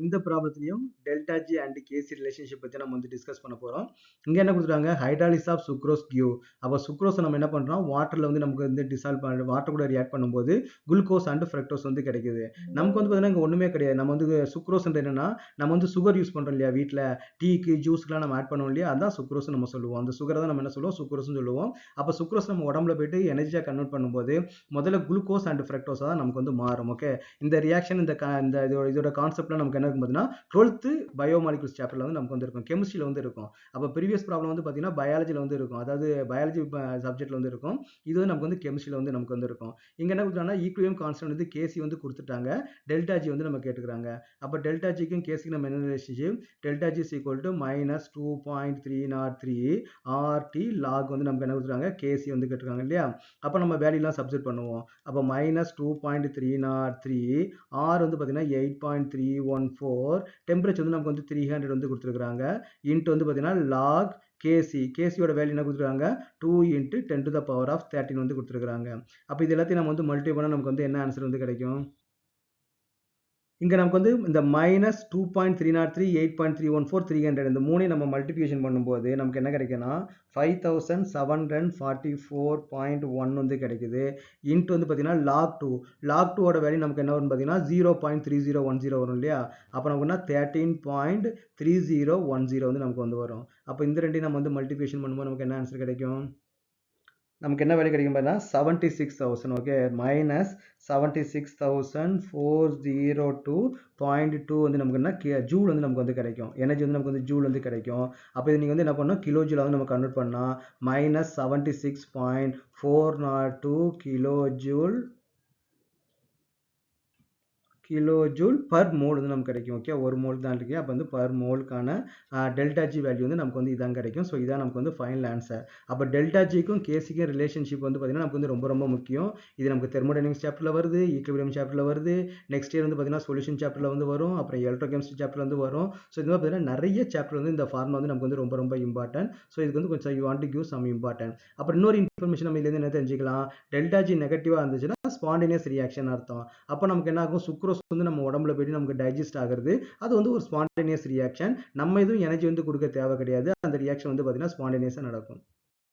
இந்த ப்ராப்ளத்திலையும் delta G and K C relationship பற்றி நம்ம வந்து டிஸ்கஸ் பண்ண போகிறோம். இங்கே என்ன கொடுத்துருக்காங்க, ஹைட்ராலிஸ் ஆஃப் சுக்ரோஸ் கியூ. அப்போ சுக்ரோஸை நம்ம என்ன பண்ணுறோம், வாட்டரில் வந்து நமக்கு வந்து டிசால்வ் பண்ண வாட்டர் கூட ரியாக்ட் பண்ணும்போது குளுக்கோஸ் அண்ட் ஃப்ரக்டோஸ் வந்து கிடைக்குது. நமக்கு வந்து பார்த்தீங்கன்னா இங்கே ஒன்றுமே கிடையாது. நம்ம வந்து சுக்ரோஸ்ன்ற என்னன்னா, நம்ம வந்து சுகர் யூஸ் பண்ணுறோம் இல்லையா, வீட்டில் டீக்கு ஜூஸ்க்குலாம் நம்ம ஆட் பண்ணுவோம் இல்லையா, அதான் சுக்ரோஸ் நம்ம சொல்லுவோம். அந்த சுகரை தான் நம்ம என்ன சொல்லுவோம், சுக்ரோஸ்னு சொல்லுவோம். அப்போ சுக்ரோஸ் நம்ம உடம்புல போயிட்டு எனர்ஜியாக கன்வெர்ட் பண்ணும்போது முதல்ல குளுக்கோஸ் அண்ட் ஃப்ரக்டோஸாக தான் நமக்கு வந்து மாறும். ஓகே, இந்த ரியாக்ஷன் இந்த இதோட கான்செப்ட்லாம் நமக்கு என்ன இருக்கும் பார்த்தீங்கன்னா 12th பயோமாலிகுல்ஸ் சாப்டர்ல வந்து நமக்கு வந்து இருக்கும், கெமிஸ்ட்ரியில் வந்து இருக்கும். அப்போ ப்ரீவியஸ் ப்ராப்ளம் வந்து பார்த்தீங்கன்னா பயாலஜியில் வந்து இருக்கும், அதாவது பயாலஜி சப்ஜெக்ட்ல வந்து இருக்கும். இது வந்து நமக்கு வந்து கெமிஸ்ட்ரியில் வந்து நமக்கு வந்து இருக்கும். இங்கே என்ன கொடுத்தாங்கன்னா ஈக்குவலியம் கான்ஸ்டன்ட் வந்து கேசி வந்து கொடுத்துட்டாங்க, டெல்டா ஜி வந்து நம்ம கேட்டுக்கிறாங்க. அப்போ டெல்டா ஜிக்கும் கேசிக்கும் நம்ம என்ன relationship, delta G is equal to -2.303 RT log வந்து நமக்கு என்ன கொடுத்துருக்காங்க, கேசி வந்து கேட்டுருக்காங்க இல்லையா. அப்போ நம்ம வேல்யூலாம் சப்ஸ்டிட் பண்ணுவோம். அப்போ -2.303 ஆர் வந்து பார்த்தீங்கன்னா 8.314, டெம்பரேச்சர் வந்து நமக்கு வந்து 300 வந்து கொடுத்துருக்காங்க. இன்ட்டு வந்து பார்த்தீங்கன்னா லாக் கேசியோட வேல்யூ என்ன கொடுத்துருக்காங்க, 2 × 10⁻13 வந்து கொடுத்துருக்காங்க. அப்போ இது எல்லாத்தையும் நம்ம வந்து மல்டிப்ளை பண்ணால் நமக்கு வந்து என்ன ஆன்சர் வந்து கிடைக்கும். இங்கே நமக்கு வந்து இந்த -2.303, 8.314, 300 இந்த மூணையும் நம்ம மல்டிப்ளிகேஷன் பண்ணும்போது நமக்கு என்ன கிடைக்குன்னா 5744.1 வந்து கிடைக்குது. இன்ட்டு வந்து பார்த்தீங்கன்னா லாக் 2 ஓட வேல்யூ நமக்கு என்ன வரும்னு பார்த்தீங்கன்னா 0.3010 வரும் இல்லையா. அப்போ நமக்குன்னா 13.3010 வந்து நமக்கு வந்து வரும். அப்போ இந்த ரெண்டையும் நம்ம வந்து மல்டிப்ளிகேஷன் பண்ணும்போது நமக்கு என்ன ஆன்சர் கிடைக்கும், நமக்கு என்ன வேல்யூ கிடைக்கும் பார்த்தீங்கன்னா 76,000. ஓகே, -76,402.2 வந்து நமக்கு என்ன ஜூல் வந்து நமக்கு வந்து கிடைக்கும், எனர்ஜி வந்து நமக்கு வந்து ஜூல் வந்து கிடைக்கும். அப்போ இது நீங்கள் வந்து என்ன பண்ணணும், கிலோ ஜூல் வந்து நம்ம கன்வெர்ட் பண்ணால் -76.402 கிலோ ஜூல் பர் மோல் வந்து நமக்கு கிடைக்கும். ஓகே, ஒரு மோல் தான் இருக்கு. அப்போ வந்து பர் மோலுக்கான டெல்டா ஜி வேல்யூ வந்து நமக்கு வந்து இதான் கிடைக்கும். ஸோ இதான் நமக்கு வந்து ஃபைனல் ஆன்சர். அப்போ டெல்டா ஜிக்கும் கேசிக்கும் ரிலேஷன்ஷிப் வந்து பார்த்தீங்கன்னா நமக்கு வந்து ரொம்ப ரொம்ப முக்கியம். இது நமக்கு தெர்மோடைனமிக்ஸ் சாப்டரில் வருது, ஈக்குலிபிரியம் சாப்டரில் வருது, நெக்ஸ்ட் இயர் வந்து பார்த்தீங்கன்னா சொல்யூஷன் சாப்டரில் வந்து வரும், அப்புறம் எலக்ட்ரோகெமிஸ்ட்ரி சாப்டர் வந்து வரும். ஸோ இது மாதிரி பார்த்தீங்கன்னா நிறைய சாப்டர் வந்து இந்த ஃபார்முலா வந்து நமக்கு வந்து ரொம்ப ரொம்ப இம்பார்ட்டன்ட். ஸோ இதுக்கு வந்து கொஞ்சம் you want to give some important. அப்புறம் இன்னொரு இன்ஃபர்மேஷன் நம்ம இதுலேருந்து என்ன தெரிஞ்சுக்கலாம், டெல்டா ஜி நெகட்டிவாக இருந்துச்சுன்னா ஸ்பான்டேனியஸ் ரியாக்ஷன் அர்த்தம். அப்போ நமக்கு என்ன ஆகும், சுக்ரோஸ் வந்து நம்ம உடம்புல போயிட்டு நமக்கு டைஜஸ்ட் ஆகுறது, அது வந்து ஒரு ஸ்பான்டேனியஸ் ரியாக்ஷன். நம்ம எதுவும் எனர்ஜி வந்து கொடுக்க தேவை கிடையாது, அந்த ரியாக்ஷன் வந்து பார்த்தீங்கன்னா ஸ்பான்டேனியஸாக நடக்கும்.